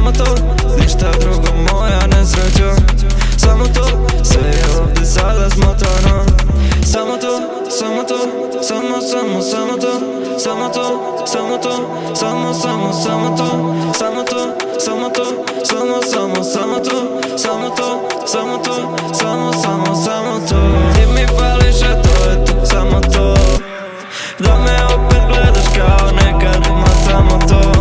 samo to, ništa drugo moja nesreća. Samo to, sve je ovdje sada smotano. Samo to, samo to, samo to. Samo to, samo to, samo to. Samo to, samo to, samo to. Samo to. Ti mi fališ, a to je to, samo to. Da me opet gledaš kao nekad, ima samo to.